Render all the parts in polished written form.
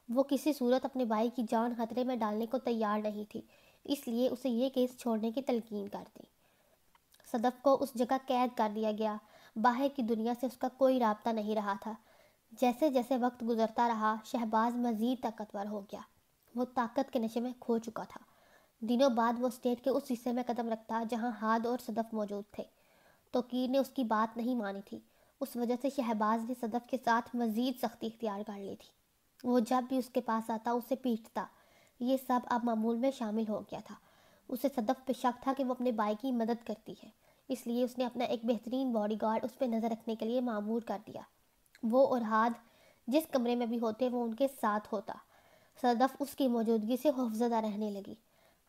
وہ کسی صورت اپنے بھائی کی جان خطرے میں ڈالنے کو تیار نہیں تھی، اس لیے اسے یہ کیس چھوڑنے کی تلقین کر دی۔ صدف کو اس جگہ قید کر دیا گیا، باہر کی دنیا سے اس کا کوئی رابطہ نہیں رہا تھا۔ جیسے جیسے وقت گزرتا رہا، شہباز مزید طاقتور ہو گیا۔ وہ طاقت کے نشے میں کھو چکا تھا۔ دنوں بعد وہ اسٹیٹ کے اس حصے میں قدم رکھتا جہاں ہاد اور صدف موجود تھے۔ توقیر نے اس کی بات نہیں مانی تھی، اس وجہ سے شہباز نے صدف کے ساتھ مزید سختی اختیار کر لی تھی۔ وہ جب بھی اس کے پاس آتا اسے پیٹتا۔ یہ سب اب معمول میں شامل ہو گیا تھا۔ اسے صدف پہ شک تھا کہ وہ اپنے بھائی کی مدد کرتی ہے، اس لیے اس نے اپنا ایک بہترین باڈی گارڈ اس پہ نظر رکھنے کے لیے مامور کر دیا۔ وہ اور ہاد جس کمرے میں بھی ہوتے وہ ان کے ساتھ ہوتا۔ صدف اس کی موجودگی سے خوفزدہ رہنے لگی۔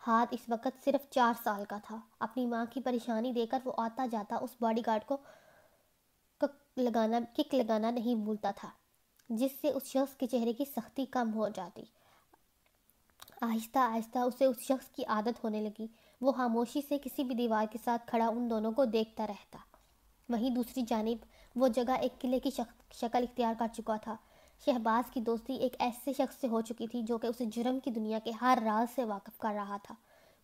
ہاد اس وقت صرف 4 سال کا تھا۔ اپنی ماں کی پریشانی دے کر وہ آتا جاتا اس باڈی گارڈ کو کک لگانا نہیں بھولتا تھا، جس سے اس شخص کے چہرے کی سختی کم ہو جاتی۔ آہستہ آہستہ اسے اس شخص کی عادت ہونے لگی۔ وہ خاموشی سے کسی بھی دیوار کے ساتھ کھڑا ان دونوں کو دیکھتا رہتا۔ وہیں دوسری جانب وہ جگہ ایک قلعے کی شکل اختیار کر چکا تھا۔ شہباز کی دوستی ایک ایسے شخص سے ہو چکی تھی جو کہ اسے جرم کی دنیا کے ہر راز سے واقف کر رہا تھا۔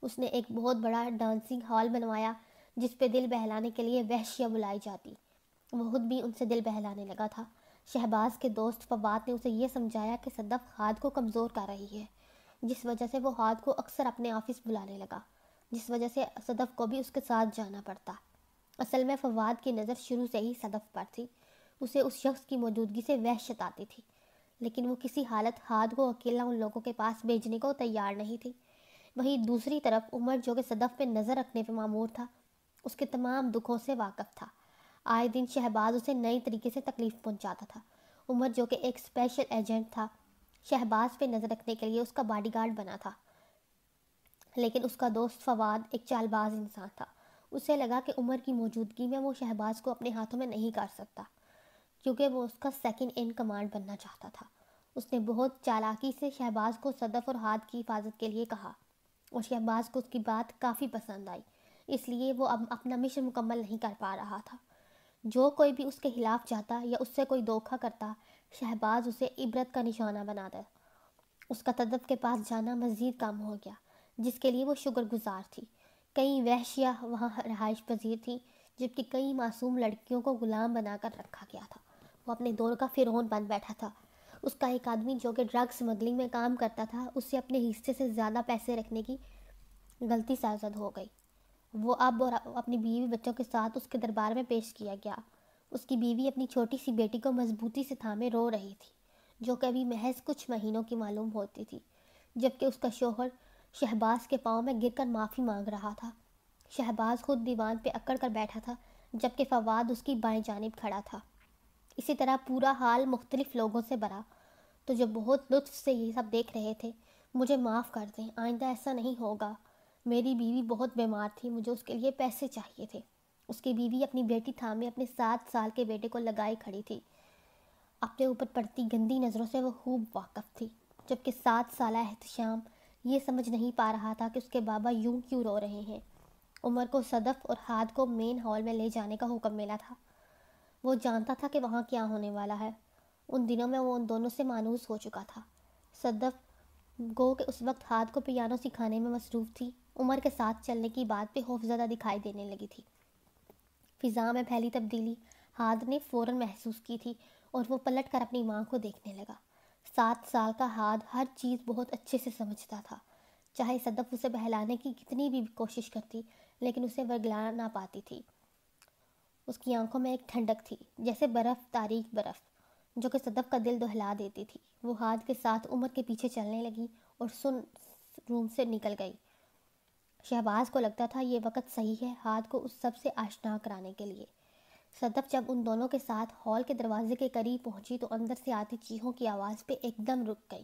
اس نے ایک بہت بڑا ڈانسنگ ہال بنوایا جس پہ دل بہلانے کے لیے وحشیاں بلائی جاتی۔ وہ خود بھی ان سے دل بہلانے لگا تھا۔ شہباز کے دوست فواد نے اسے یہ سمجھایا کہ صدف ہاد کو کمزور کر رہی ہے، جس وجہ سے وہ ہاد کو اکثر اپنے آفس بلانے لگا، جس وجہ سے صدف کو بھی اس کے ساتھ جانا پڑتا۔ اصل میں فواد کی نظر شروع سے ہی صدف پر تھی۔ اسے اس شخص کی موجودگی سے وحشت آتی تھی، لیکن وہ کسی حالت ہاد کو اکیلا ان لوگوں کے پاس بھیجنے کو تیار نہیں تھی۔ وہیں دوسری طرف عمر جو کہ صدف پہ نظر رکھنے پہ مامور تھا، اس کے تمام دکھوں سے واقف تھا۔ آئے دن شہباز اسے نئی طریقے سے تکلیف پہنچاتا تھا۔ عمر جو کہ ایک اسپیشل ایجنٹ تھا، شہباز پہ نظر رکھنے کے لیے اس کا باڈی گارڈ بنا تھا، لیکن اس کا دوست فواد ایک چال باز انسان تھا۔ اسے لگا کہ عمر کی موجودگی میں وہ شہباز کو اپنے ہاتھوں میں نہیں کر سکتا، کیونکہ وہ اس کا سیکنڈ ان کمانڈ بننا چاہتا تھا۔ اس نے بہت چالاکی سے شہباز کو صدف اور ہاد کی حفاظت کے لیے کہا، اور شہباز کو اس کی بات کافی پسند آئی، اس لیے وہ اب اپنا مشن مکمل نہیں کر پا رہا تھا۔ جو کوئی بھی اس کے خلاف جاتا یا اس سے کوئی دھوکہ کرتا، شہباز اسے عبرت کا نشانہ بناتا۔ اس کا صدف کے پاس جانا مزید کم ہو گیا، جس کے لیے وہ شکر گزار تھی۔ کئی وحشیاں وہاں رہائش پذیر تھیں، جبکہ کئی معصوم لڑکیوں کو غلام بنا کر رکھا گیا تھا۔ وہ اپنے دور کا فرعون بن بیٹھا تھا۔ اس کا ایک آدمی جو کہ ڈرگ سمگلنگ میں کام کرتا تھا، اس سے اپنے حصے سے زیادہ پیسے رکھنے کی غلطی سرزد ہو گئی۔ وہ اب اور اپنی بیوی بچوں کے ساتھ اس کے دربار میں پیش کیا گیا۔ اس کی بیوی اپنی چھوٹی سی بیٹی کو مضبوطی سے تھامے رو رہی تھی، جو کہ ابھی محض کچھ مہینوں کی معلوم ہوتی تھی، جبکہ اس کا شوہر شہباز کے پاؤں میں گر کر معافی مانگ رہا تھا۔ شہباز خود دیوان پہ اکڑ کر بیٹھا تھا، جبکہ فواد اس کی بائیں جانب کھڑا تھا۔ اسی طرح پورا حال مختلف لوگوں سے بھرا، تو جو بہت لطف سے یہ سب دیکھ رہے تھے، مجھے معاف کر دیں، آئندہ ایسا نہیں ہوگا۔ میری بیوی بہت بیمار تھی، مجھے اس کے لیے پیسے چاہیے تھے۔ اس کی بیوی اپنی بیٹی تھامے اپنے 7 سال کے بیٹے کو لگائی کھڑی تھی۔ اپنے اوپر پڑتی گندی نظروں سے وہ خوب واقف تھی، جبکہ 7 سالہ احتشام یہ سمجھ نہیں پا رہا تھا کہ اس کے بابا یوں کیوں رو رہے ہیں۔ عمر کو صدف اور ہاد کو مین ہال میں لے جانے کا حکم ملا تھا۔ وہ جانتا تھا کہ وہاں کیا ہونے والا ہے۔ ان دنوں میں وہ ان دونوں سے مانوس ہو چکا تھا۔ صدف گو کہ اس وقت ہاد کو پیانو سکھانے میں مصروف تھی، عمر کے ساتھ چلنے کی بات پہ خوفزدہ دکھائی دینے لگی تھی۔ فضا میں پھیلی تبدیلی ہاد نے فوراً محسوس کی تھی، اور وہ پلٹ کر اپنی ماں کو دیکھنے لگا۔ 7 سال کا ہاد ہر چیز بہت اچھے سے سمجھتا تھا۔ چاہے صدف اسے بہلانے کی کتنی بھی کوشش کرتی، لیکن اسے ورگلا نہ پاتی تھی۔ اس کی آنکھوں میں ایک ٹھنڈک تھی، جیسے برف، تاریک برف، جو کہ صدف کا دل دہلا دیتی تھی۔ وہ ہاد کے ساتھ عمر کے پیچھے چلنے لگی اور سن روم سے نکل گئی۔ شہباز کو لگتا تھا یہ وقت صحیح ہے ہاد کو اس سب سے آشنا کرانے کے لیے۔ صدف جب ان دونوں کے ساتھ ہال کے دروازے کے قریب پہنچی تو اندر سے آتی چیخوں کی آواز پہ ایک دم رک گئی،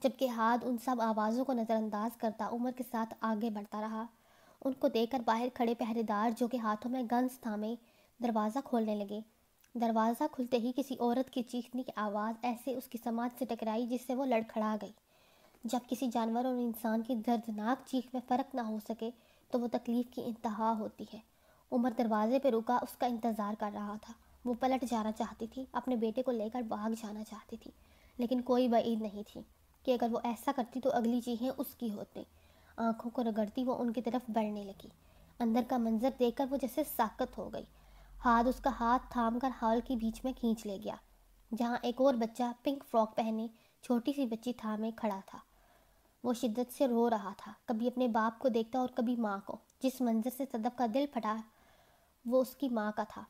جبکہ ہاد ان سب آوازوں کو نظر انداز کرتا عمر کے ساتھ آگے بڑھتا رہا۔ ان کو دیکھ کر باہر کھڑے پہرے دار جو کہ ہاتھوں میں گنز تھامے دروازہ کھولنے لگے۔ دروازہ کھلتے ہی کسی عورت کی چیخنے کی آواز ایسے اس کی سماعت سے ٹکرائی جس سے وہ لڑکھڑا گئی۔ جب کسی جانور اور انسان کی دردناک چیخ میں فرق نہ ہو سکے تو وہ تکلیف کی انتہا ہوتی ہے۔ عمر دروازے پہ رکا، اس کا انتظار کر رہا تھا۔ وہ پلٹ جانا چاہتی تھی، اپنے بیٹے کو لے کر بھاگ جانا چاہتی تھی، لیکن کوئی بعید نہیں تھی کہ اگر وہ ایسا کرتی تو اگلی چیزیں اس کی ہوتی۔ آنکھوں کو رگڑتی وہ ان کی طرف بڑھنے لگی۔ اندر کا منظر دیکھ کر وہ جیسے ساکت ہو گئی۔ ہاتھ اس کا ہاتھ تھام کر ہال کے بیچ میں کھینچ لے گیا، جہاں ایک اور بچہ پنک فراک پہنے چھوٹی سی بچی تھامے کھڑا تھا۔ وہ شدت سے رو رہا تھا، کبھی اپنے باپ کو دیکھتا اور کبھی ماں کو۔ جس منظر سے صدف کا دل پھٹا وہ اس کی ماں کا تھا۔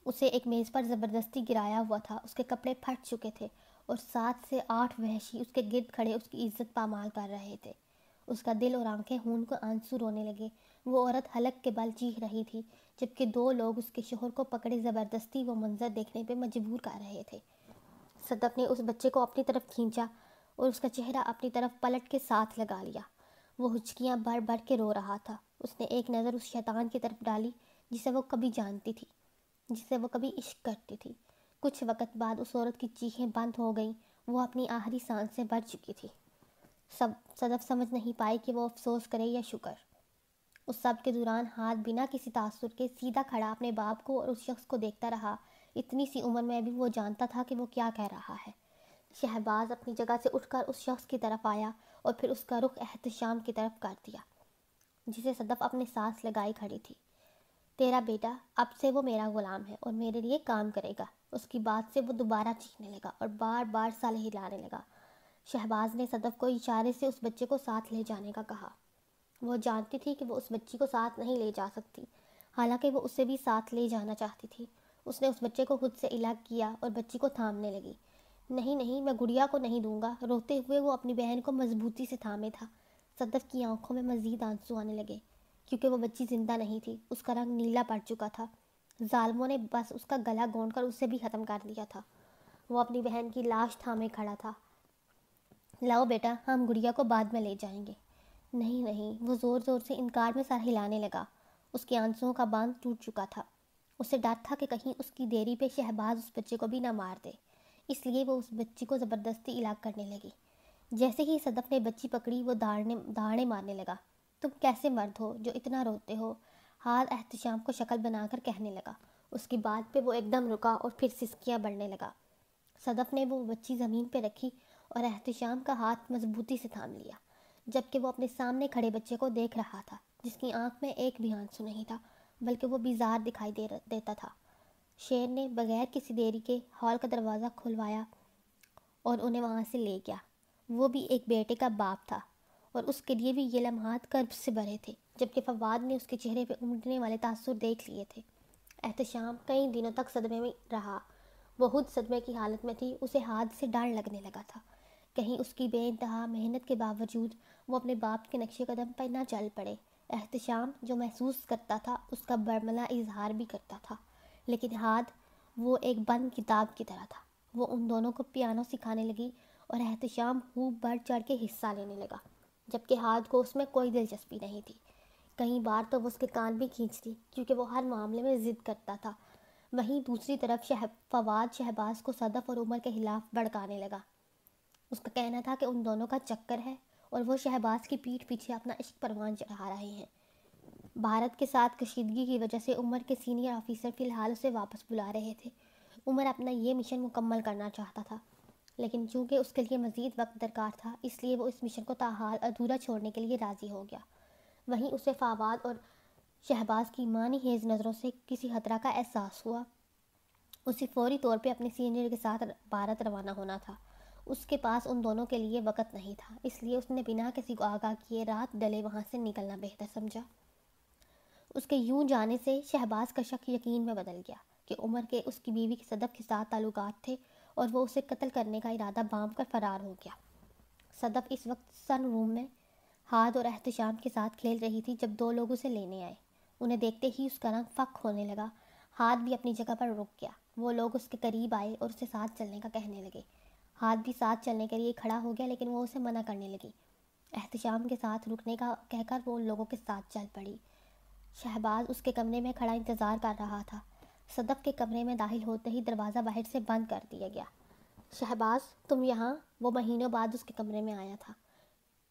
اسے ایک میز پر زبردستی گرایا ہوا تھا، اس کے کپڑے پھٹ چکے تھے اور 7 سے 8 وحشی اس کے گرد کھڑے اس کی عزت پامال کر رہے تھے۔ اس کا دل اور آنکھیں خون کو آنسو رونے لگے۔ وہ عورت حلق کے بل چیخ رہی تھی، جبکہ 2 لوگ اس کے شوہر کو پکڑے زبردستی وہ منظر دیکھنے پہ مجبور کر رہے تھے۔ صدف نے اس بچے کو اپنی طرف کھینچا اور اس کا چہرہ اپنی طرف پلٹ کے ساتھ لگا لیا۔ وہ ہچکیاں بھر بھر کے رو رہا تھا۔ اس نے ایک نظر اس شیطان کی طرف ڈالی جسے وہ کبھی جانتی تھی، جس سے وہ کبھی عشق کرتی تھی۔ کچھ وقت بعد اس عورت کی چیخیں بند ہو گئیں، وہ اپنی آخری سانس سے بھر چکی تھی۔ صدف سمجھ نہیں پائی کہ وہ افسوس کرے یا شکر۔ اس سب کے دوران ہاتھ بنا کسی تاثر کے سیدھا کھڑا اپنے باپ کو اور اس شخص کو دیکھتا رہا۔ اتنی سی عمر میں بھی وہ جانتا تھا کہ وہ کیا کہہ رہا ہے۔ شہباز اپنی جگہ سے اٹھ کر اس شخص کی طرف آیا اور پھر اس کا رخ احتشام کی طرف کر دیا، جسے صدف اپنے سانس لگائی کھڑی تھی۔ تیرا بیٹا اب سے وہ میرا غلام ہے اور میرے لیے کام کرے گا۔ اس کی بات سے وہ دوبارہ چیخنے لگا اور بار بار سر ہلانے لگا۔ شہباز نے صدف کو اشارے سے اس بچے کو ساتھ لے جانے کا کہا۔ وہ جانتی تھی کہ وہ اس بچی کو ساتھ نہیں لے جا سکتی، حالانکہ وہ اسے بھی ساتھ لے جانا چاہتی تھی۔ اس نے اس بچے کو خود سے الگ کیا اور بچی کو تھامنے لگی۔ نہیں نہیں، میں گڑیا کو نہیں دوں گا۔ روتے ہوئے وہ اپنی بہن کو مضبوطی سے تھامے تھا۔ صدف کی آنکھوں میں مزید آنسو آنے لگے، کیونکہ وہ بچی زندہ نہیں تھی، اس کا رنگ نیلا پڑ چکا تھا۔ ظالموں نے بس اس کا گلا گونڈ کر اسے بھی ختم کر دیا تھا۔ وہ اپنی بہن کی لاش تھامے کھڑا تھا۔ لاؤ بیٹا، ہم گڑیا کو بعد میں لے جائیں گے۔ نہیں نہیں، وہ زور زور سے انکار میں سر ہلانے لگا۔ اس کے آنسوؤں کا باندھ ٹوٹ چکا تھا۔ اسے ڈر تھا کہ کہیں اس کی دیری پہ شہباز اس بچے کو بھی نہ مار دے، اس لیے وہ اس بچی کو زبردستی الگ کرنے لگی۔ جیسے ہی صدف نے بچی پکڑی وہ داڑیں مارنے لگا۔ تم کیسے مرد ہو جو اتنا روتے ہو؟ ہاتھ احتشام کو شکل بنا کر کہنے لگا۔ اس کی بات پہ وہ ایک دم رکا اور پھر سسکیاں بڑھنے لگا۔ صدف نے وہ بچی زمین پہ رکھی اور احتشام کا ہاتھ مضبوطی سے تھام لیا، جبکہ وہ اپنے سامنے کھڑے بچے کو دیکھ رہا تھا، جس کی آنکھ میں ایک بھی آنسو نہیں تھا، بلکہ وہ بیزار دکھائی دیتا تھا۔ شیر نے بغیر کسی دیری کے ہال کا دروازہ کھلوایا اور انہیں وہاں سے لے گیا۔ وہ بھی ایک بیٹے کا باپ تھا اور اس کے لیے بھی یہ لمحات کرب سے بھرے تھے، جبکہ فواد نے اس کے چہرے پہ امڑنے والے تاثر دیکھ لیے تھے۔ احتشام کئی دنوں تک صدمے میں رہا۔ وہ خود صدمے کی حالت میں تھی، اسے ہاتھ سے ڈر لگنے لگا تھا، کہیں اس کی بے انتہا محنت کے باوجود وہ اپنے باپ کے نقش قدم پر نہ چل پڑے۔ احتشام جو محسوس کرتا تھا اس کا برملا اظہار بھی کرتا تھا، لیکن ہاتھ وہ ایک بند کتاب کی طرح تھا۔ وہ ان دونوں کو پیانو سکھانے لگی اور احتشام خوب بڑھ چڑھ کے حصہ لینے لگا، جبکہ ہاتھ کو اس میں کوئی دلچسپی نہیں تھی۔ کئی بار تو وہ اس کے کان بھی کھینچتی، کیونکہ وہ ہر معاملے میں ضد کرتا تھا۔ وہیں دوسری طرف فواد شہباز کو صدف اور عمر کے خلاف بھڑکانے لگا۔ اس کا کہنا تھا کہ ان دونوں کا چکر ہے اور وہ شہباز کی پیٹھ پیچھے اپنا عشق پروان چڑھا رہے ہیں۔ بھارت کے ساتھ کشیدگی کی وجہ سے عمر کے سینئر آفیسر فی الحال اسے واپس بلا رہے تھے۔ عمر اپنا یہ مشن مکمل کرنا چاہتا تھا، لیکن چونکہ اس کے لیے مزید وقت درکار تھا، اس لیے وہ اس مشن کو تاحال ادھورا چھوڑنے کے لیے راضی ہو گیا۔ وہیں اسے فواد اور شہباز کی معنی خیز نظروں سے کسی خطرہ کا احساس ہوا۔ اسے فوری طور پہ اپنے سینئر کے ساتھ بھارت روانہ ہونا تھا۔ اس کے پاس ان دونوں کے لیے وقت نہیں تھا، اس لیے اس نے بنا کسی کو آگاہ کیے رات ڈلے وہاں سے نکلنا بہتر سمجھا۔ اس کے یوں جانے سے شہباز کا شک یقین میں بدل گیا کہ عمر کے اس کی بیوی صدف کے ساتھ تعلقات تھے اور وہ اسے قتل کرنے کا ارادہ بانپ کر فرار ہو گیا۔ صدف اس وقت سن روم میں ہاتھ اور احتشام کے ساتھ کھیل رہی تھی جب 2 لوگ اسے لینے آئے۔ انہیں دیکھتے ہی اس کا رنگ فک ہونے لگا، ہاتھ بھی اپنی جگہ پر رک گیا۔ وہ لوگ اس کے قریب آئے اور اسے ساتھ چلنے کا کہنے لگے۔ ہاتھ بھی ساتھ چلنے کے لیے کھڑا ہو گیا، لیکن وہ اسے منع کرنے لگی۔ احتشام کے ساتھ رکنے کا کہہ کر وہ ان لوگوں کے ساتھ چل پڑی۔ شہباز اس کے کمرے میں کھڑا انتظار کر رہا تھا۔ صدف کے کمرے میں داخل ہوتے ہی دروازہ باہر سے بند کر دیا گیا۔ شہباز، تم یہاں؟ وہ مہینوں بعد اس کے کمرے میں آیا تھا۔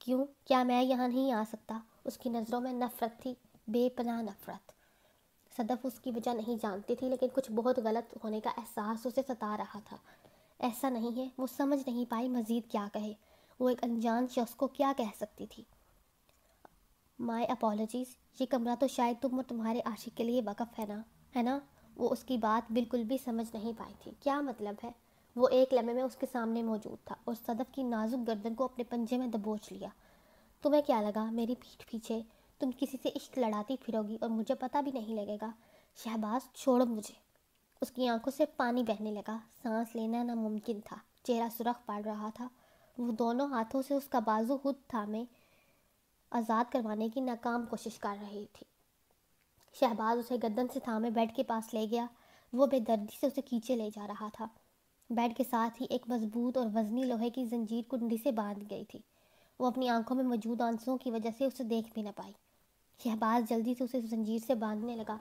کیوں؟ کیا میں یہاں نہیں آ سکتا؟ اس کی نظروں میں نفرت تھی، بے پناہ نفرت۔ صدف اس کی وجہ نہیں جانتی تھی، لیکن کچھ بہت غلط ہونے کا احساس اسے ستا رہا تھا۔ ایسا نہیں ہے۔ وہ سمجھ نہیں پائی مزید کیا کہے، وہ ایک انجان شخص کو کیا کہہ سکتی تھی۔ مائی اپالوجیز، یہ کمرہ تو شاید تم اور تمہارے عاشق کے لیے وقف ہے نا؟ وہ اس کی بات بالکل بھی سمجھ نہیں پائی تھی۔ کیا مطلب ہے؟ وہ ایک لمحے میں اس کے سامنے موجود تھا اور صدف کی نازک گردن کو اپنے پنجے میں دبوچ لیا۔ تمہیں کیا لگا میری پیٹھ پیچھے تم کسی سے عشق لڑاتی پھرو گی اور مجھے پتہ بھی نہیں لگے گا؟ شہباز، چھوڑو مجھے۔ اس کی آنکھوں سے پانی بہنے لگا، سانس لینا ناممکن تھا، چہرہ سرخ پڑ رہا تھا۔ وہ دونوں ہاتھوں سے اس کا بازو خود تھامے آزاد کروانے کی ناکام کوشش کر رہی تھی۔ شہباز اسے گردن سے تھامے بیڈ کے پاس لے گیا۔ وہ بے دردی سے اسے کھینچے لے جا رہا تھا۔ بیڈ کے ساتھ ہی ایک مضبوط اور وزنی لوہے کی زنجیر کنڈی سے باندھ گئی تھی۔ وہ اپنی آنکھوں میں موجود آنسوؤں کی وجہ سے اسے دیکھ بھی نہ پائی۔ شہباز جلدی سے اسے زنجیر سے باندھنے لگا۔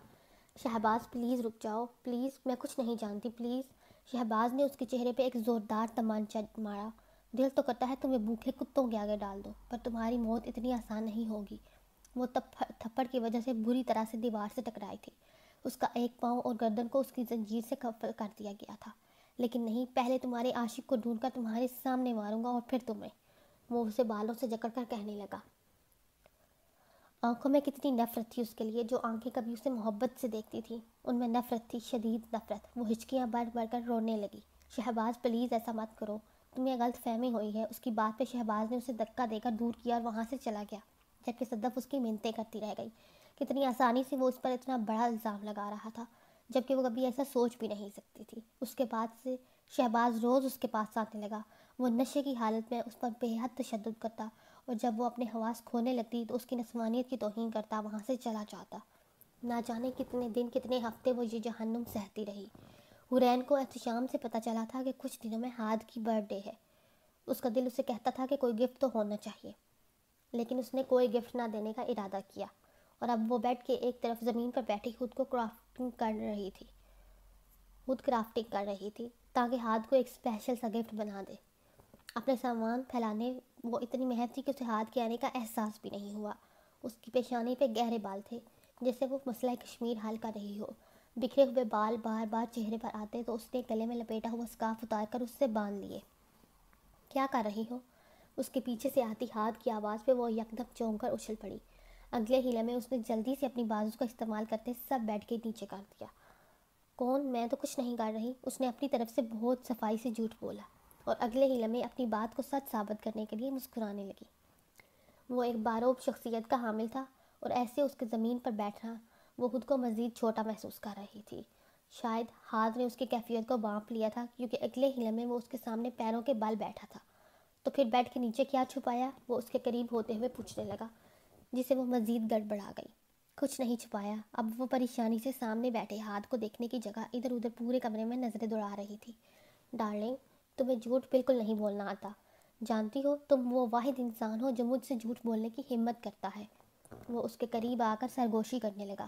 شہباز پلیز رک جاؤ، پلیز، میں کچھ نہیں جانتی، پلیز۔ شہباز نے اس کے چہرے پہ ایک زوردار تمانچہ مارا۔ دل تو کرتا ہے تمہیں بھوکے کتوں کے آگے ڈال دو، پر تمہاری موت اتنی آسان نہیں ہوگی۔ وہ تھپڑ کی وجہ سے بری طرح سے دیوار سے ٹکرائی تھی۔ اس کا ایک پاؤں اور گردن کو اس کی زنجیر سے کفر کر دیا گیا تھا۔ لیکن نہیں، پہلے تمہارے عاشق کو ڈھونڈ کر تمہارے سامنے ماروں گا اور پھر تمہیں۔ وہ اسے بالوں سے جکڑ کر کہنے لگا۔ آنکھوں میں کتنی نفرت تھی اس کے لیے، جو آنکھیں کبھی اسے محبت سے دیکھتی تھی، ان میں نفرت تھی، شدید نفرت۔ وہ ہچکیاں بڑھ بڑھ کر رونے لگی۔ شہباز پلیز ایسا مت کرو، تمہیں غلط فہمی ہوئی ہے۔ اس کی بات پہ شہباز نے اسے دھکا دے کر دور کیا اور وہاں سے چلا گیا، جبکہ صدف اس کی منتیں کرتی رہ گئی۔ کتنی آسانی سے وہ اس پر اتنا بڑا الزام لگا رہا تھا، جبکہ وہ کبھی ایسا سوچ بھی نہیں سکتی تھی۔ اس کے بعد سے شہباز روز اس کے پاس آنے لگا۔ وہ نشے کی حالت میں اس پر بے حد تشدد کرتا، اور جب وہ اپنے حواس کھونے لگتی تو اس کی نفسانیت کی توہین کرتا، وہاں سے چلا جاتا۔ نہ جانے کتنے دن، کتنے ہفتے وہ یہ جہنم سہتی رہی۔ حورین کو احتشام سے پتہ چلا تھا کہ کچھ دنوں میں ہاد کی برتھ ڈے ہے۔ اس کا دل اسے کہتا تھا کہ کوئی گفٹ تو ہونا چاہیے، لیکن اس نے کوئی گفٹ نہ دینے کا ارادہ کیا، اور اب وہ بیڈ کے ایک طرف زمین پر بیٹھی خود کرافٹنگ کر رہی تھی تاکہ ہاتھ کو ایک اسپیشل سا گفٹ بنا دے۔ اپنے سامان پھیلانے وہ اتنی محب تھی کہ اسے ہاتھ کے آنے کا احساس بھی نہیں ہوا۔ اس کی پیشانی پہ گہرے بال تھے، جیسے وہ مسئلہ کشمیر حل کر رہی ہو۔ بکھرے ہوئے بال بار بار چہرے پر آتے تو اس نے گلے میں لپیٹا ہوا اسکارف اتار کر اس سے باندھ لیے۔ کیا کر رہی ہو؟ اس کے پیچھے سے آتی ہاتھ کی آواز پہ وہ یکدم چونک کر اچھل پڑی۔ اگلے ہی لمحے اس نے جلدی سے اپنی بازو کا استعمال کرتے سب بیڈ کے نیچے کر دیا۔ کون؟ میں تو کچھ نہیں کر رہی، اس نے اپنی طرف سے بہت صفائی سے جھوٹ بولا، اور اگلے ہی لمحے اپنی بات کو سچ ثابت کرنے کے لیے مسکرانے لگی۔ وہ ایک باروب شخصیت کا حامل تھا، اور ایسے اس کے زمین پر بیٹھنا وہ خود کو مزید چھوٹا محسوس کر رہی تھی۔ شاید ہاتھ نے اس کی کیفیت کو بانپ لیا تھا، کیونکہ اگلے ہی لمحے وہ اس کے سامنے پیروں کے بل بیٹھا تھا۔ تو پھر بیڈ کے نیچے کیا چھپایا؟ وہ اس کے قریب ہوتے ہوئے پوچھنے لگا، جسے وہ مزید گڑبڑا گئی۔ کچھ نہیں چھپایا۔ اب وہ پریشانی سے سامنے بیٹھے ہاتھ کو دیکھنے کی جگہ ادھر ادھر پورے کمرے میں نظریں دوڑا رہی تھی۔ ڈارلنگ، تمہیں جھوٹ بالکل نہیں بولنا آتا، جانتی ہو تم وہ واحد انسان ہو جو مجھ سے جھوٹ بولنے کی ہمت کرتا ہے۔ وہ اس کے قریب آ کر سرگوشی کرنے لگا۔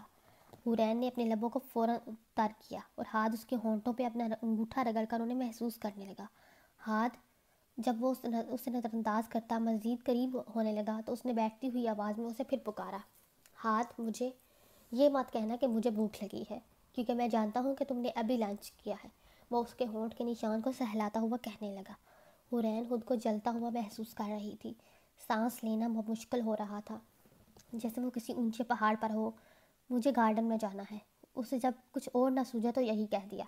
حورین نے اپنے لبوں کو فوراً تر کیا اور ہاتھ اس کے ہونٹوں پہ اپنا انگوٹھا رگڑ کر انہیں محسوس کرنے لگا۔ ہاتھ جب وہ اسے نظر انداز کرتا مزید قریب ہونے لگا تو اس نے بیٹھتی ہوئی آواز میں اسے پھر پکارا، ہاتھ، مجھے یہ مت کہنا کہ مجھے بھوک لگی ہے، کیونکہ میں جانتا ہوں کہ تم نے ابھی لنچ کیا ہے۔ وہ اس کے ہونٹ کے نشان کو سہلاتا ہوا کہنے لگا۔ حورین خود کو جلتا ہوا محسوس کر رہی تھی۔ سانس لینا مشکل ہو رہا تھا، جیسے وہ کسی اونچے پہاڑ پر ہو۔ مجھے گارڈن میں جانا ہے۔ اسے جب کچھ اور نہ سوجا تو یہی کہہ دیا۔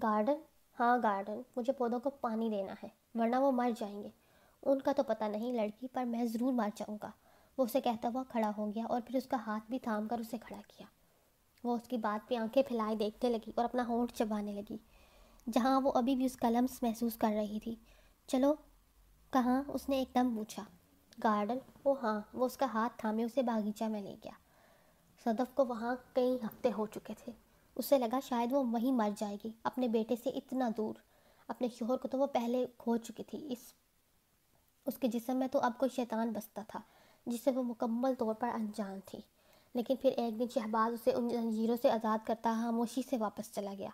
گارڈن؟ ہاں گارڈن، مجھے پودوں کو پانی دینا ہے، ورنہ وہ مر جائیں گے۔ ان کا تو پتہ نہیں لڑکی، پر میں ضرور مر جاؤں گا۔ وہ اسے کہتا ہوا کھڑا ہو گیا اور پھر اس کا ہاتھ بھی تھام کر اسے کھڑا کیا۔ وہ اس کی بات پہ آنکھیں پھیلائے دیکھنے لگی اور اپنا ہونٹ چبانے لگی، جہاں وہ ابھی بھی اس کا لمس محسوس کر رہی تھی۔ چلو، کہاں؟ اس نے ایک دم پوچھا۔ گارڈن؟ او ہاں۔ وہ اس کا ہاتھ تھامے اسے باغیچہ میں لے گیا۔ صدف کو وہاں کئی ہفتے ہو چکے تھے۔ اسے لگا شاید وہ وہیں مر جائے گی، اپنے بیٹے سے اتنا دور۔ اپنے شوہر کو تو وہ پہلے کھو چکی تھی، اس کے جسم میں تو اب کوئی شیطان بستا تھا جسے وہ مکمل طور پر انجان تھی۔ لیکن پھر ایک دن شہباز اسے ان زنجیروں سے آزاد کرتا خاموشی سے واپس چلا گیا۔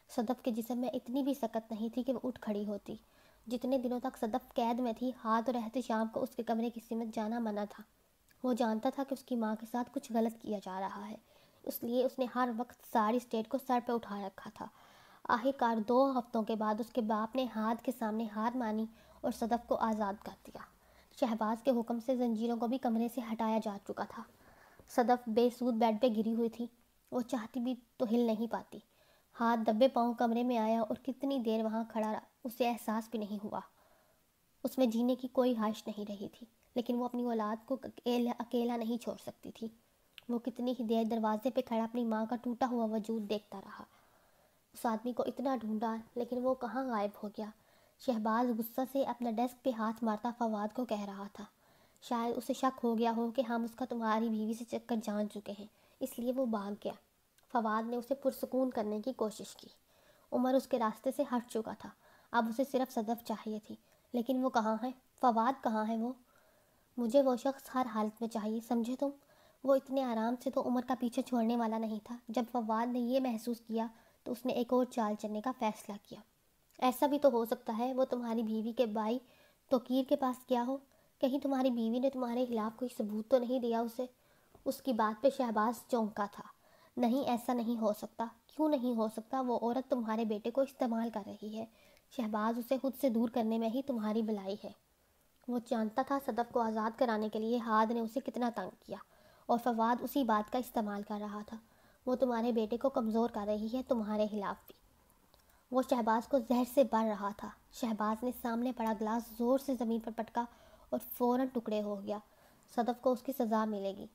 صدف کے جسم میں اتنی بھی سکت نہیں تھی کہ وہ اٹھ کھڑی ہوتی۔ جتنے دنوں تک صدف قید میں تھی، ہاتھ اور احتشام کو اس کے کمرے کی سمت جانا منع تھا۔ وہ جانتا تھا کہ اس کی ماں کے ساتھ کچھ غلط کیا جا رہا ہے، اس لیے اس نے ہر وقت ساری اسٹیٹ کو سر پہ اٹھا رکھا تھا۔ آخر کار 2 ہفتوں کے بعد اس کے باپ نے ہاتھ کے سامنے ہار مانی اور صدف کو آزاد کر دیا۔ شہباز کے حکم سے زنجیروں کو بھی کمرے سے ہٹایا جا چکا تھا۔ صدف بے سود بیڈ پہ گری ہوئی تھی، وہ چاہتی بھی تو ہل نہیں پاتی۔ ہاتھ دبے پاؤں کمرے میں آیا اور کتنی دیر وہاں کھڑا رہا، اسے احساس بھی نہیں ہوا۔ اس میں جینے کی کوئی خواہش نہیں رہی تھی، لیکن وہ اپنی اولاد کو اکیلا نہیں چھوڑ سکتی تھی۔ وہ کتنی ہی دیر دروازے پہ کھڑا اپنی ماں کا ٹوٹا ہوا وجود دیکھتا رہا۔ اس آدمی کو اتنا ڈھونڈا لیکن وہ کہاں غائب ہو گیا۔ شہباز غصہ سے اپنا ڈیسک پہ ہاتھ مارتا فواد کو کہہ رہا تھا، شاید اسے شک ہو گیا ہو کہ ہم اس کا تمہاری بیوی سے چکر جان چکے ہیں، اس لیے وہ بھاگ گیا۔ فواد نے اسے پرسکون کرنے کی کوشش کی۔ عمر اس کے راستے سے ہٹ چکا تھا، اب اسے صرف صدف چاہیے تھی، لیکن وہ کہاں ہے؟ فواد کہاں ہے وہ؟ مجھے وہ شخص ہر حالت میں چاہیے، سمجھے تم؟ وہ اتنے آرام سے تو عمر کا پیچھے چھوڑنے والا نہیں تھا۔ جب فواد نے یہ محسوس کیا تو اس نے ایک اور چال چلنے کا فیصلہ کیا۔ ایسا بھی تو ہو سکتا ہے وہ تمہاری بیوی کے بھائی توقیر کے پاس گیا ہو، کہیں تمہاری بیوی نے تمہارے خلاف کوئی ثبوت تو نہیں دیا اسے؟ اس کی بات پہ شہباز چونکا تھا۔ نہیں، ایسا نہیں ہو سکتا۔ کیوں نہیں ہو سکتا؟ وہ عورت تمہارے بیٹے کو استعمال کر رہی ہے، شہباز، اسے خود سے دور کرنے میں ہی تمہاری بھلائی ہے۔ وہ جانتا تھا صدف کو آزاد کرانے کے لیے ہاد نے اسے کتنا تنگ کیا، اور فواد اسی بات کا استعمال کر رہا تھا۔ وہ تمہارے بیٹے کو کمزور کر رہی ہے، تمہارے خلاف بھی۔ وہ شہباز کو زہر سے بھر رہا تھا۔ شہباز نے سامنے پڑا گلاس زور سے زمین پر پٹکا اور فوراً ٹکڑے ہو گیا۔ صدف کو اس کی سزا ملے گی۔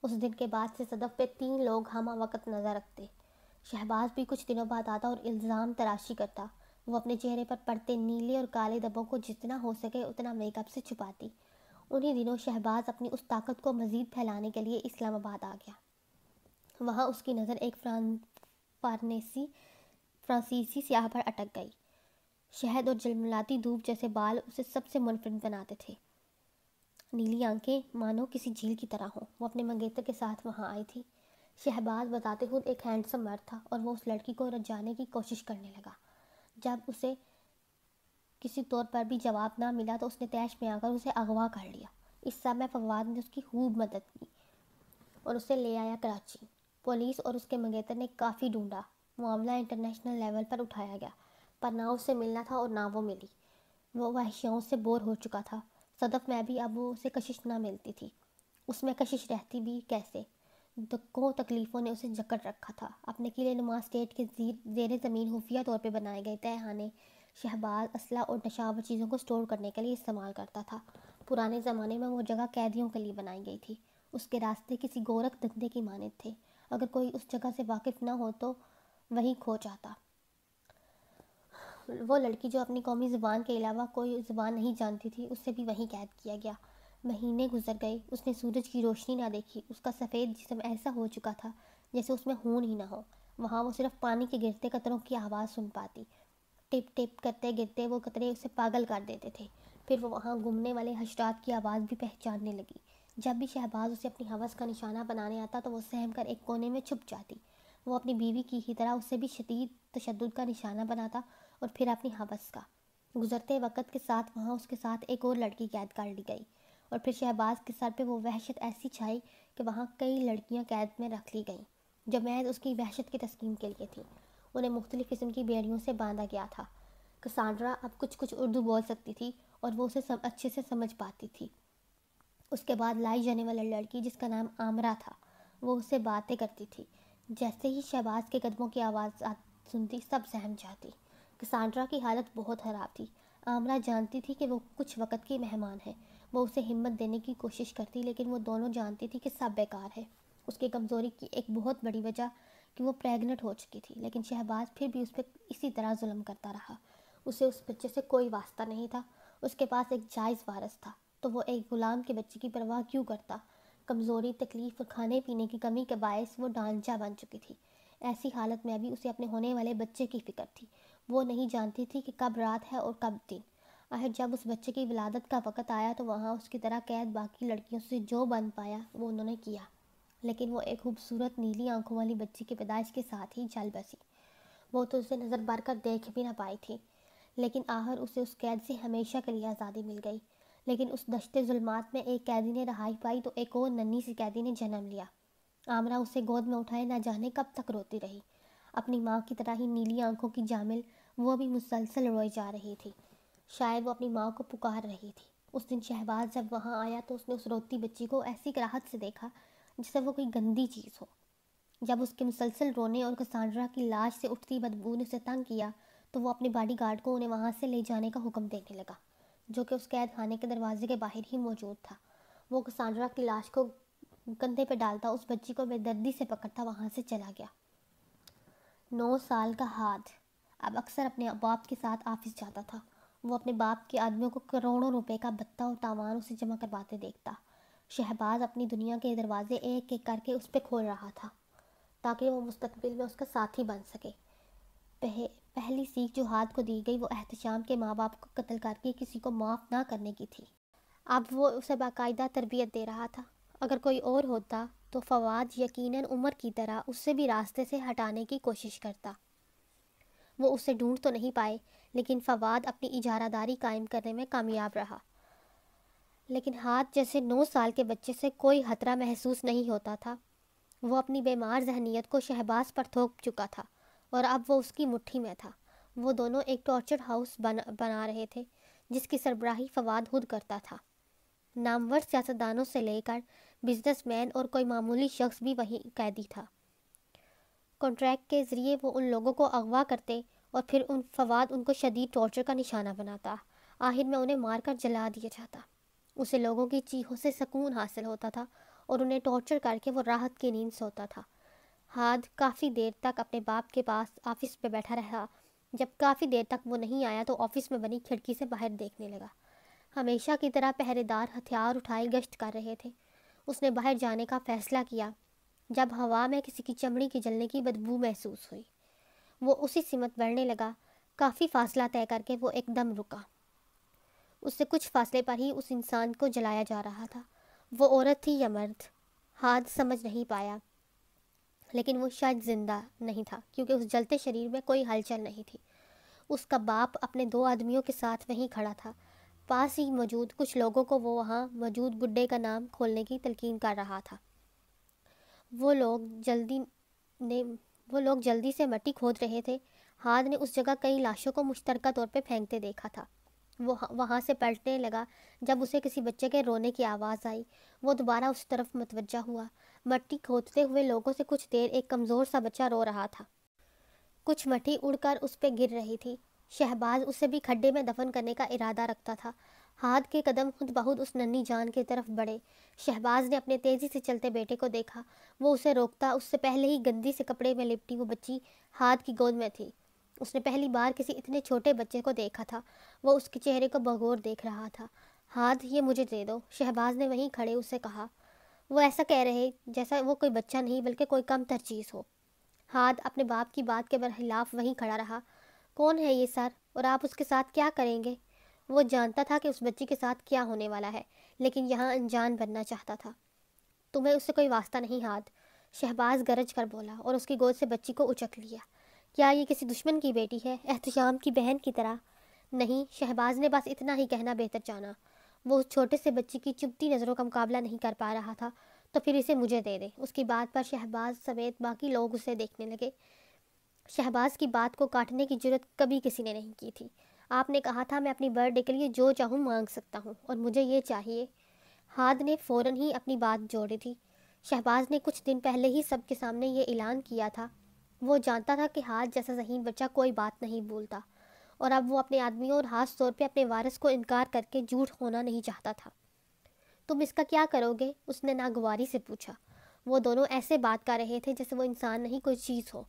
اس دن کے بعد سے صدف پہ 3 لوگ ہمہ وقت نظر رکھتے۔ شہباز بھی کچھ دنوں بعد آتا اور الزام تراشی کرتا۔ وہ اپنے چہرے پر پڑتے نیلے اور کالے دھبوں کو جتنا ہو سکے اتنا میک اپ سے چھپاتی۔ انہی دنوں شہباز اپنی اس طاقت کو مزید پھیلانے کے لیے اسلام آباد آ گیا۔ وہاں اس کی نظر ایک فرانسیسی سیاح پر اٹک گئی۔ شہد اور جلملاتی دھوپ جیسے بال اسے سب سے منفرد بناتے تھے۔ نیلی آنکھیں مانو کسی جھیل کی طرح ہوں۔ وہ اپنے منگیتر کے ساتھ وہاں آئی تھی۔ شہباز بتاتے خود ایک ہینڈسم مرد تھا اور وہ اس لڑکی کو رجانے کی کوشش کرنے لگا۔ جب اسے کسی طور پر بھی جواب نہ ملا تو اس نے طیش میں آ کر اسے اغوا کر لیا۔ اس سب میں فواد نے اس کی خوب مدد کی اور اسے لے آیا کراچی۔ پولیس اور اس کے منگیتر نے کافی ڈھونڈا۔ معاملہ انٹرنیشنل لیول پر اٹھایا گیا، پر نہ اس سے ملنا تھا اور نہ وہ ملی۔ وہ وحشیوں سے بور ہو چکا تھا۔ صدف میں بھی اب اسے کشش نہ ملتی تھی۔ اس میں کشش رہتی بھی کیسے؟ دکھوں تکلیفوں نے اسے جکڑ رکھا تھا۔ اپنے قلعے نما اسٹیٹ کے زیر زمین خفیہ طور پہ بنائے گئے تہہ خانے شہباز اسلحہ اور نشاور چیزوں کو سٹور کرنے کے لیے استعمال کرتا تھا۔ پرانے زمانے میں وہ جگہ قیدیوں کے لیے بنائی گئی تھی۔ اس کے راستے کسی گورکھ دھندے کی مانند تھے۔ اگر کوئی اس جگہ سے واقف نہ ہو تو وہیں کھو جاتا۔ وہ لڑکی جو اپنی قومی زبان کے علاوہ کوئی زبان نہیں جانتی تھی، اسے بھی وہیں قید کیا گیا۔ مہینے گزر گئے، اس نے سورج کی روشنی نہ دیکھی۔ اس کا سفید جسم ایسا ہو چکا تھا جیسے اس میں خون ہی نہ ہو۔ وہاں وہ صرف پانی کے گرتے قطروں کی آواز سن پاتی۔ ٹپ ٹپ کرتے گرتے وہ قطرے اسے پاگل کر دیتے تھے۔ پھر وہ وہاں گھومنے والے حشرات کی آواز بھی پہچاننے لگی۔ جب بھی شہباز اسے اپنی ہوس کا نشانہ بنانے آتا تو وہ سہم کر ایک کونے میں چھپ جاتی۔ وہ اپنی بیوی کی ہی طرح اسے بھی شدید تشدد کا نشانہ بناتا اور پھر اپنی ہوس کا۔ گزرتے وقت کے ساتھ وہاں اس کے ساتھ ایک اور لڑکی قید کر لی گئی، اور پھر شہباز کے سر پہ وہ وحشت ایسی چھائی کہ وہاں کئی لڑکیاں قید میں رکھ لی گئیں جو محض اس کی وحشت کی تسکین کے لیے تھیں۔ انہیں مختلف قسم کی بیڑیوں سے باندھا گیا تھا۔ کسانڈرا اب کچھ اردو بول سکتی تھی اور وہ اسے اچھے سے سمجھ پاتی تھی۔ اس کے بعد لائی جانے والی لڑکی جس کا نام آمرا تھا، وہ اس سے باتیں کرتی تھی۔ جیسے ہی شہباز کے قدموں کی آواز سنتی سب سہم جاتی۔ کسانڈرا کی حالت بہت خراب تھی۔ آمرا جانتی تھی کہ وہ کچھ وقت کی مہمان ہے۔ وہ اسے ہمت دینے کی کوشش کرتی، لیکن وہ دونوں جانتی تھی کہ سب بیکار ہے۔ اس کی کمزوری کی ایک بہت بڑی وجہ کہ وہ پریگننٹ ہو چکی تھی، لیکن شہباز پھر بھی اس پہ اسی طرح ظلم کرتا رہا۔ اسے اس بچے سے کوئی واسطہ نہیں تھا۔ اس کے پاس ایک جائز وارث تھا، تو وہ ایک غلام کے بچے کی پرواہ کیوں کرتا؟ کمزوری، تکلیف اور کھانے پینے کی کمی کے باعث وہ ڈھانچہ بن چکی تھی۔ ایسی حالت میں بھی اسے اپنے ہونے والے بچے کی فکر تھی۔ وہ نہیں جانتی تھی کہ کب رات ہے اور کب دن۔ آخر جب اس بچے کی ولادت کا وقت آیا تو وہاں اس کی طرح قید باقی لڑکیوں سے جو بن پایا وہ انہوں نے کیا، لیکن وہ ایک خوبصورت نیلی آنکھوں والی بچی کی پیدائش کے ساتھ ہی چل بسی۔ وہ تو اسے نظر بھر کر دیکھ بھی نہ پائی تھی، لیکن آخر اسے اس قید سے ہمیشہ کے لیے آزادی مل گئی۔ لیکن اس دشت ظلمات میں ایک قیدی نے رہائی پائی تو ایک اور ننھی سی قیدی نے جنم لیا۔ آمرا اسے گود میں اٹھائے نہ جانے کب تک روتی رہی۔ اپنی ماں کی طرح ہی نیلی آنکھوں کی جامل وہ بھی مسلسل روئی جا رہی تھی۔ شاید وہ اپنی ماں کو پکار رہی تھی۔ اس دن شہباز جب وہاں آیا تو اس نے اس روتی بچی کو ایسی کراہت سے دیکھا جیسے وہ کوئی گندی چیز ہو۔ جب اس کے مسلسل رونے اور کسانڈرا کی لاش سے اٹھتی بدبو نے اسے تنگ کیا تو وہ اپنے باڈی گارڈ کو انہیں وہاں سے لے جانے کا حکم دینے لگا، جو کہ اس قید خانے کے دروازے کے باہر ہی موجود تھا۔ وہ کسانڈرا کی لاش کو کندھے پہ ڈالتا اس بچی کو بے دردی سے پکڑتا وہاں سے چلا گیا۔ 9 سال کا ہاد اب اکثر اپنے باپ کے ساتھ آفس جاتا تھا۔ وہ اپنے باپ کے آدمیوں کو کروڑوں روپے کا بھتہ اور تاوان اسے جمع کرواتے دیکھتا۔ شہباز اپنی دنیا کے دروازے ایک ایک کر کے اس پہ کھول رہا تھا تاکہ وہ مستقبل میں اس کا ساتھی بن سکے۔ پہلی سیکھ جو ہاد کو دی گئی وہ احتشام کے ماں باپ کو قتل کر کے کسی کو معاف نہ کرنے کی تھی۔ اب وہ اسے باقاعدہ تربیت دے رہا تھا۔ اگر کوئی اور ہوتا تو فواد یقیناً عمر کی طرح اس سے بھی راستے سے ہٹانے کی کوشش کرتا۔ وہ اسے ڈھونڈ تو نہیں پائے، لیکن فواد اپنی اجارہ داری قائم کرنے میں کامیاب رہا۔ لیکن ہاتھ جیسے 9 سال کے بچے سے کوئی خطرہ محسوس نہیں ہوتا تھا۔ وہ اپنی بیمار ذہنیت کو شہباز پر تھوپ چکا تھا اور اب وہ اس کی مٹھی میں تھا۔ وہ دونوں ایک ٹارچر ہاؤس بنا رہے تھے جس کی سربراہی فواد خود کرتا تھا۔ نامور سیاستدانوں سے لے کر بزنس مین اور کوئی معمولی شخص بھی وہیں قیدی تھا۔ کنٹریکٹ کے ذریعے وہ ان لوگوں کو اغوا کرتے اور پھر فواد ان کو شدید ٹارچر کا نشانہ بناتا۔ آخر میں انہیں مار کر جلا دیا جاتا۔ اسے لوگوں کی چیخوں سے سکون حاصل ہوتا تھا اور انہیں ٹارچر کر کے وہ راحت کی نیند سوتا تھا۔ ہاد کافی دیر تک اپنے باپ کے پاس آفس پہ بیٹھا رہا۔ جب کافی دیر تک وہ نہیں آیا تو آفس میں بنی کھڑکی سے باہر دیکھنے لگا۔ ہمیشہ کی طرح پہرے دار ہتھیار اٹھائے گشت کر رہے تھے۔ اس نے باہر جانے کا فیصلہ کیا جب ہوا میں کسی کی چمڑی کی جلنے کی بدبو محسوس ہوئی۔ وہ اسی سمت بڑھنے لگا۔ کافی فاصلہ طے کر کے وہ ایک دم رکا۔ اس سے کچھ فاصلے پر ہی اس انسان کو جلایا جا رہا تھا۔ وہ عورت تھی یا مرد، ہاد سمجھ نہیں پایا، لیکن وہ شاید زندہ نہیں تھا کیونکہ اس جلتے شریر میں کوئی ہلچل نہیں تھی۔ اس کا باپ اپنے 2 آدمیوں کے ساتھ وہیں کھڑا تھا۔ پاس ہی موجود کچھ لوگوں کو وہ وہاں موجود گڈے کا نام کھولنے کی تلقین کر رہا تھا۔ وہ لوگ جلدی سے مٹی کھود رہے تھے۔ ہاد نے اس جگہ کئی لاشوں کو مشترکہ طور پہ پھینکتے دیکھا تھا۔ وہ وہاں سے پلٹنے لگا جب اسے کسی بچے کے رونے کی آواز آئی۔ وہ دوبارہ اس طرف متوجہ ہوا۔ مٹی کھودتے ہوئے لوگوں سے کچھ دیر ایک کمزور سا بچہ رو رہا تھا۔ کچھ مٹی اڑ کر اس پہ گر رہی تھی۔ شہباز اسے بھی کھڈے میں دفن کرنے کا ارادہ رکھتا تھا۔ ہاد کے قدم خود بخود اس ننھی جان کی طرف بڑھے۔ شہباز نے اپنے تیزی سے چلتے بیٹے کو دیکھا۔ وہ اسے روکتا اس سے پہلے ہی گندی سے کپڑے میں لپٹی وہ بچی ہاد کی گود میں تھی۔ اس نے پہلی بار کسی اتنے چھوٹے بچے کو دیکھا تھا۔ وہ اس کے چہرے کو بغور دیکھ رہا تھا۔ ہاد، یہ مجھے دے دو، شہباز نے وہیں کھڑے اسے کہا۔ وہ ایسا کہہ رہے جیسا وہ کوئی بچہ نہیں بلکہ کوئی کم تر چیز ہو۔ ہاد اپنے باپ کی بات کے برخلاف وہیں کھڑا رہا۔ کون ہے یہ سر، اور آپ اس کے ساتھ کیا کریں گے؟ وہ جانتا تھا کہ اس بچی کے ساتھ کیا ہونے والا ہے، لیکن یہاں انجان بننا چاہتا تھا۔ تمہیں اس سے کوئی واسطہ نہیں ہاد، شہباز گرج کر بولا اور اس کی گود سے بچی کو اچک لیا۔ کیا یہ کسی دشمن کی بیٹی ہے، احتشام کی بہن کی طرح؟ نہیں، شہباز نے بس اتنا ہی کہنا بہتر جانا۔ وہ اس چھوٹے سے بچی کی چبھتی نظروں کا مقابلہ نہیں کر پا رہا تھا۔ تو پھر اسے مجھے دے دے۔ اس کی بات پر شہباز سمیت باقی لوگ اسے دیکھنے لگے۔ شہباز کی بات کو کاٹنے کی جرت کبھی کسی نے نہیں کی تھی۔ آپ نے کہا تھا میں اپنی برتھ ڈے کے لیے جو چاہوں مانگ سکتا ہوں، اور مجھے یہ چاہیے۔ ہاد نے فوراً ہی اپنی بات جوڑی تھی۔ شہباز نے کچھ دن پہلے ہی سب کے سامنے یہ اعلان کیا تھا۔ وہ جانتا تھا کہ ہاد جیسا ذہین بچہ کوئی بات نہیں بولتا، اور اب وہ اپنے آدمیوں اور خاص طور پہ اپنے وارث کو انکار کر کے جھوٹ ہونا نہیں چاہتا تھا۔ تم اس کا کیا کرو گے؟ اس نے ناگواری سے پوچھا۔ وہ دونوں ایسے بات کر رہے تھے جیسے وہ انسان نہیں کوئی چیز ہو۔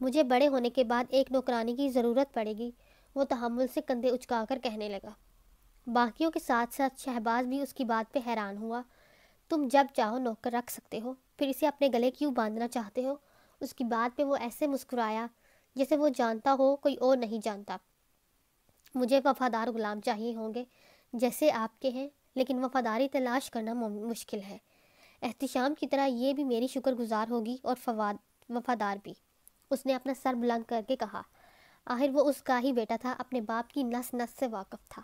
مجھے بڑے ہونے کے بعد ایک نوکرانی کی ضرورت پڑے گی، وہ تحمل سے کندھے اچکا کر کہنے لگا۔ باقیوں کے ساتھ ساتھ شہباز بھی اس کی بات پہ حیران ہوا۔ تم جب چاہو نوکر رکھ سکتے ہو، پھر اسے اپنے گلے کیوں باندھنا چاہتے ہو؟ اس کی بات پہ وہ ایسے مسکرایا جیسے وہ جانتا ہو کوئی اور نہیں جانتا۔ مجھے وفادار غلام چاہیے ہوں گے جیسے آپ کے ہیں، لیکن وفاداری تلاش کرنا مشکل ہے۔ احتشام کی طرح یہ بھی میری شکر گزار ہوگی اور وفادار بھی۔ اس نے اپنا سر بلند کر کے کہا۔ آخر وہ اس کا ہی بیٹا تھا، اپنے باپ کی نس نس سے واقف تھا۔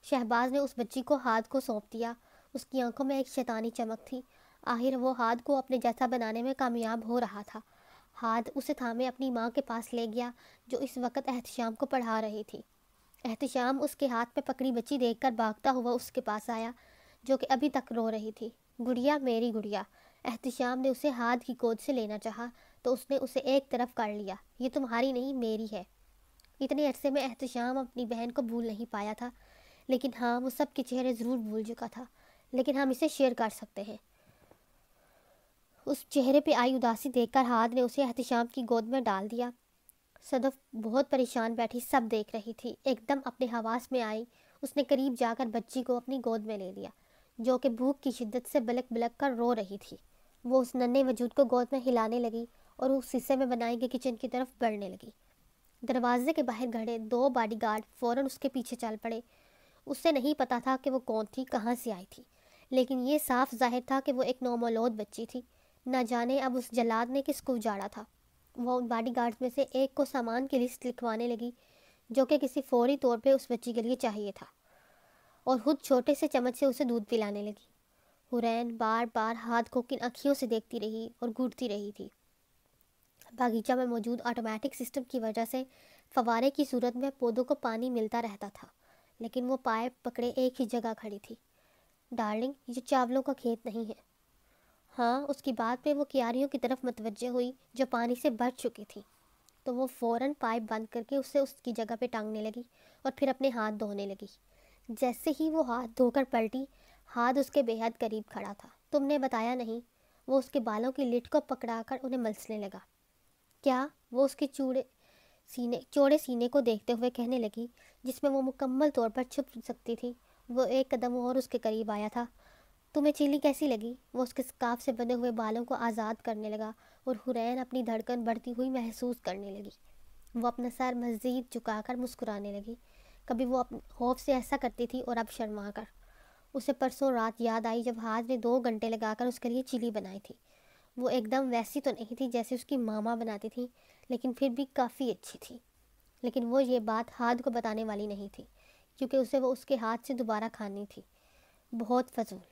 شہباز نے اس بچی کو ہاد کو سونپ دیا۔ اس کی آنکھوں میں ایک شیطانی چمک تھی۔ آخر وہ ہاد کو اپنے جیسا بنانے میں کامیاب ہو رہا تھا۔ ہاتھ اسے تھامے اپنی ماں کے پاس لے گیا جو اس وقت احتشام کو پڑھا رہی تھی۔ احتشام اس کے ہاتھ میں پکڑی بچی دیکھ کر بھاگتا ہوا اس کے پاس آیا جو کہ ابھی تک رو رہی تھی۔ گڑیا، میری گڑیا۔ احتشام نے اسے ہاتھ کی گود سے لینا چاہا تو اس نے اسے ایک طرف کر لیا۔ یہ تمہاری نہیں، میری ہے۔ اتنے عرصے میں احتشام اپنی بہن کو بھول نہیں پایا تھا، لیکن ہاں وہ سب کے چہرے ضرور بھول چکا تھا، لیکن ہم اسے شیئر کر سکتے ہیں۔ اس چہرے پہ آئی اداسی دیکھ کر ہاتھ نے اسے احتشام کی گود میں ڈال دیا۔ صدف بہت پریشان بیٹھی سب دیکھ رہی تھی۔ ایک دم اپنے حواس میں آئی، اس نے قریب جا کر بچی کو اپنی گود میں لے لیا جو کہ بھوک کی شدت سے بلک بلک کر رو رہی تھی۔ وہ اس ننھے وجود کو گود میں ہلانے لگی اور اس حصے میں بنائی گئی کچن کی طرف بڑھنے لگی۔ دروازے کے باہر کھڑے 2 باڈی گارڈ فوراً اس کے پیچھے چل پڑے۔ اس سے نہیں پتا تھا کہ وہ کون تھی، کہاں سے آئی تھی، لیکن یہ صاف ظاہر تھا کہ وہ ایک نومولود بچی تھی۔ نہ جانے اب اس جلاد نے کس کو اجاڑا تھا۔ وہ ان باڈی گارڈز میں سے ایک کو سامان کی لسٹ لکھوانے لگی جو کہ کسی فوری طور پہ اس بچی کے لیے چاہیے تھا، اور خود چھوٹے سے چمچ سے اسے دودھ پلانے لگی۔ حورین بار بار ہاتھ کو کن آنکھوں سے دیکھتی رہی اور گھوٹتی رہی تھی۔ باغیچہ میں موجود آٹومیٹک سسٹم کی وجہ سے فوارے کی صورت میں پودوں کو پانی ملتا رہتا تھا، لیکن وہ پائپ پکڑے ایک ہی جگہ کھڑی تھی۔ ڈارلنگ، یہ چاولوں کا کھیت نہیں ہے۔ ہاں، اس کی بات پہ وہ کیاریوں کی طرف متوجہ ہوئی جو پانی سے بھر چکی تھی، تو وہ فوراً پائپ بند کر کے اسے اس کی جگہ پہ ٹانگنے لگی اور پھر اپنے ہاتھ دھونے لگی۔ جیسے ہی وہ ہاتھ دھو کر پلٹی، ہاتھ اس کے بے حد قریب کھڑا تھا۔ تم نے بتایا نہیں۔ وہ اس کے بالوں کی لٹ کو پکڑا کر انہیں ملسنے لگا۔ کیا؟ وہ اس کے چوڑے سینے کو دیکھتے ہوئے کہنے لگی، جس میں وہ مکمل طور پر چھپ سکتی تھی۔ وہ ایک قدم اور اس کے قریب آیا تھا۔ تمہیں چیلی کیسی لگی؟ وہ اس کے سکارف سے بندھے ہوئے بالوں کو آزاد کرنے لگا اور حورین اپنی دھڑکن بڑھتی ہوئی محسوس کرنے لگی۔ وہ اپنا سر مزید جھکا کر مسکرانے لگی۔ کبھی وہ اپنے خوف سے ایسا کرتی تھی اور اب شرما کر۔ اسے پرسوں رات یاد آئی جب ہاتھ نے 2 گھنٹے لگا کر اس کے لیے چیلی بنائی تھی۔ وہ ایک دم ویسی تو نہیں تھی جیسے اس کی ماما بناتی تھی، لیکن پھر بھی کافی اچھی تھی۔ لیکن وہ یہ بات ہاتھ کو بتانے والی نہیں تھی، کیونکہ اسے وہ اس کے ہاتھ سے دوبارہ کھانی تھی۔ بہت فضول۔